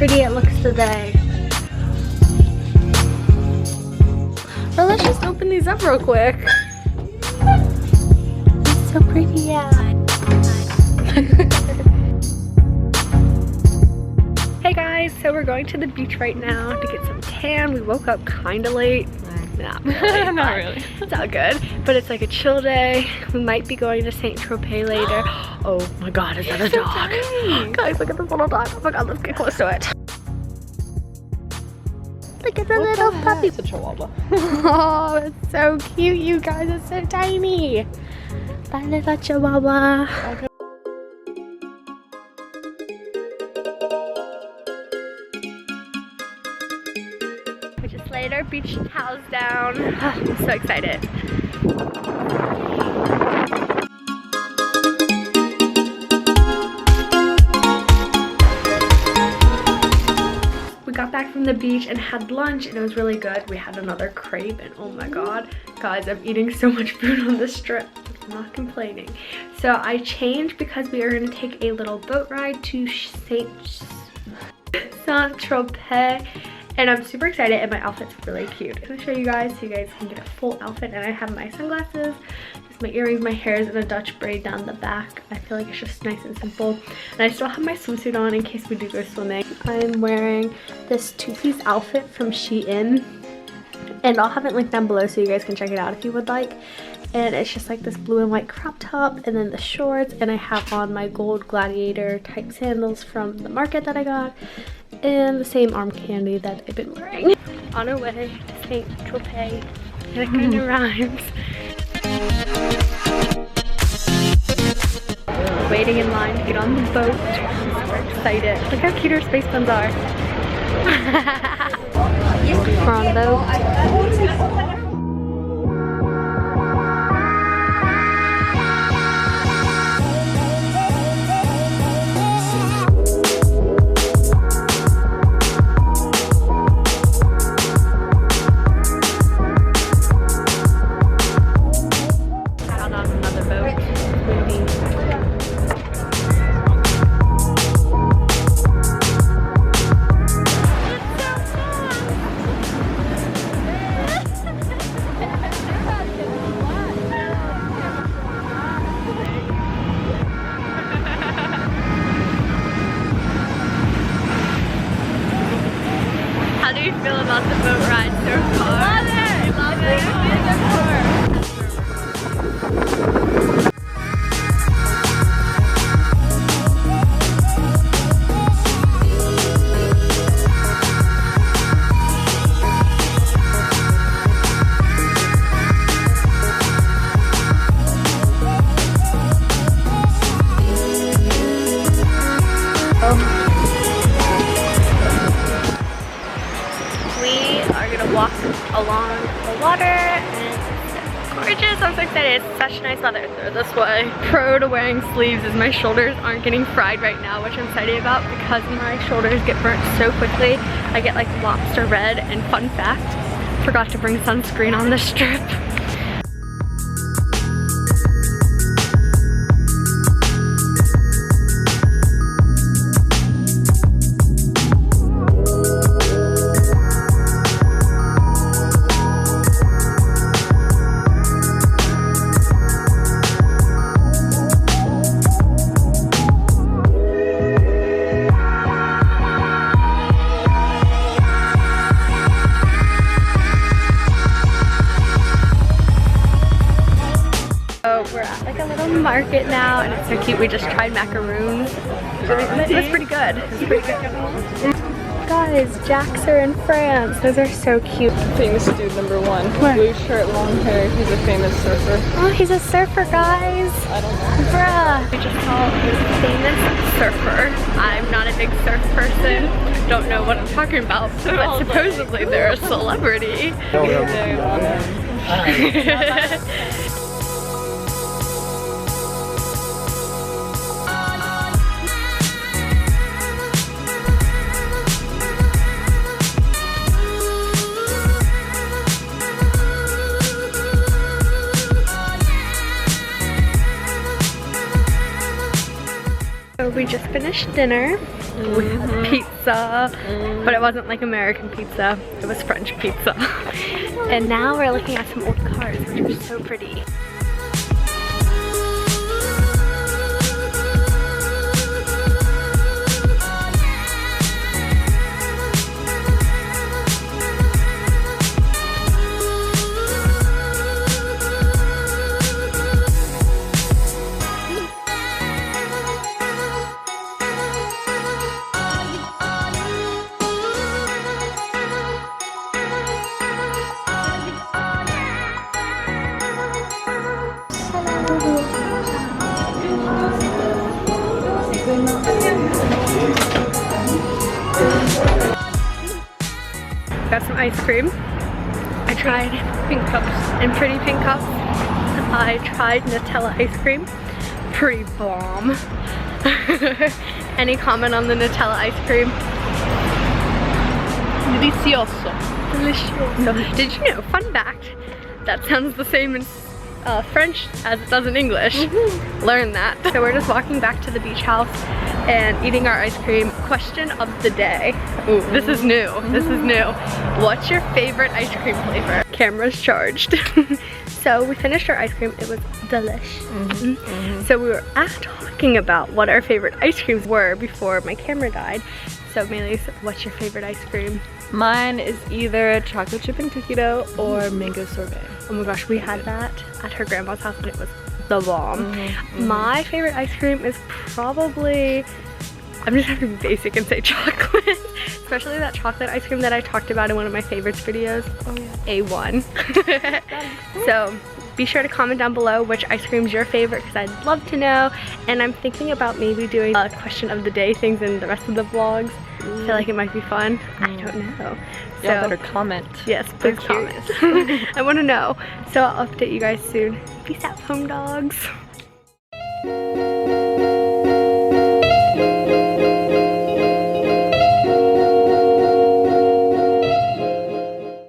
pretty it looks today. Or let's just open these up real quick. It's so pretty, yeah. Hey guys, so we're going to the beach right now to get some tan. We woke up kind of late. Not really. Not really. It's all good. But it's like a chill day. We might be going to St. Tropez later. Oh my god, is that a dog? Guys, look at this little dog. Oh my god, let's get close to it. Look at the little puppy. It's a chihuahua. Oh, it's so cute, you guys. It's so tiny. Bye, little chihuahua. Okay. We just laid our beach towels down. Oh, I'm so excited. We got back from the beach and had lunch and it was really good. We had another crepe and oh my god. Guys, I'm eating so much food on this trip. I'm not complaining. So I changed because we are going to take a little boat ride to St. Tropez. And I'm super excited and my outfit's really cute. I'm gonna show you guys so you guys can get a full outfit. And I have my sunglasses, just my earrings, my hair is in a Dutch braid down the back. I feel like it's just nice and simple. And I still have my swimsuit on in case we do go swimming. I'm wearing this two-piece outfit from Shein. And I'll have it linked down below so you guys can check it out if you would like. And it's just like this blue and white crop top and then the shorts. And I have on my gold gladiator type sandals from the market that I got. And the same arm candy that I've been wearing. On our way to St. Tropez. And it kind of rhymes. Waiting in line to get on the boat. I'm super excited. Look how cute our space buns are. We're on the boat. How do you feel about the boat ride so far? Love it! Love it! Walk along the water and it's gorgeous. I'm so excited. It's such nice weather. So this way. Pro to wearing sleeves is my shoulders aren't getting fried right now, which I'm excited about because my shoulders get burnt so quickly. I get like lobster red. And fun fact, forgot to bring sunscreen on this trip. We're at like a little market now and it's so cute. We just tried macaroons. It was pretty good. It was pretty good. Guys, Jacks are in France. Those are so cute. Famous dude number one. What? Blue shirt, long hair. He's a famous surfer. Oh, he's a surfer, guys. I don't know. Bruh. We just saw this famous surfer. I'm not a big surf person. Don't know what I'm talking about. But supposedly they're a celebrity. So we just finished dinner. We had pizza, but it wasn't like American pizza, it was French pizza. And now we're looking at some old cars, which are so pretty. Got some ice cream. I tried pink cups and pretty pink cups. I tried Nutella ice cream. Pretty bomb. Any comment on the Nutella ice cream? Delicioso. Delicioso. Did you know, fun fact, that sounds the same in French as it does in English. Learn that. So we're just walking back to the beach house and eating our ice cream. Question of the day. Ooh, this is new. This is new. What's your favorite ice cream flavor? Camera's charged. So we finished our ice cream. It was delish. So we were talking about what our favorite ice creams were before my camera died. So Maylis, what's your favorite ice cream? Mine is either chocolate chip and cookie dough or mango sorbet. Oh my gosh, we had that at her grandma's house and it was the bomb. My favorite ice cream is probably, I'm just gonna be basic and say chocolate. Especially that chocolate ice cream that I talked about in one of my favorites videos. Oh yeah. A1. So be sure to comment down below which ice cream is your favorite because I'd love to know. And I'm thinking about maybe doing a question of the day things in the rest of the vlogs. I feel like it might be fun. I don't know. So Y'all better comment. Yes, please comment. I want to know. So I'll update you guys soon. Peace out, home dogs.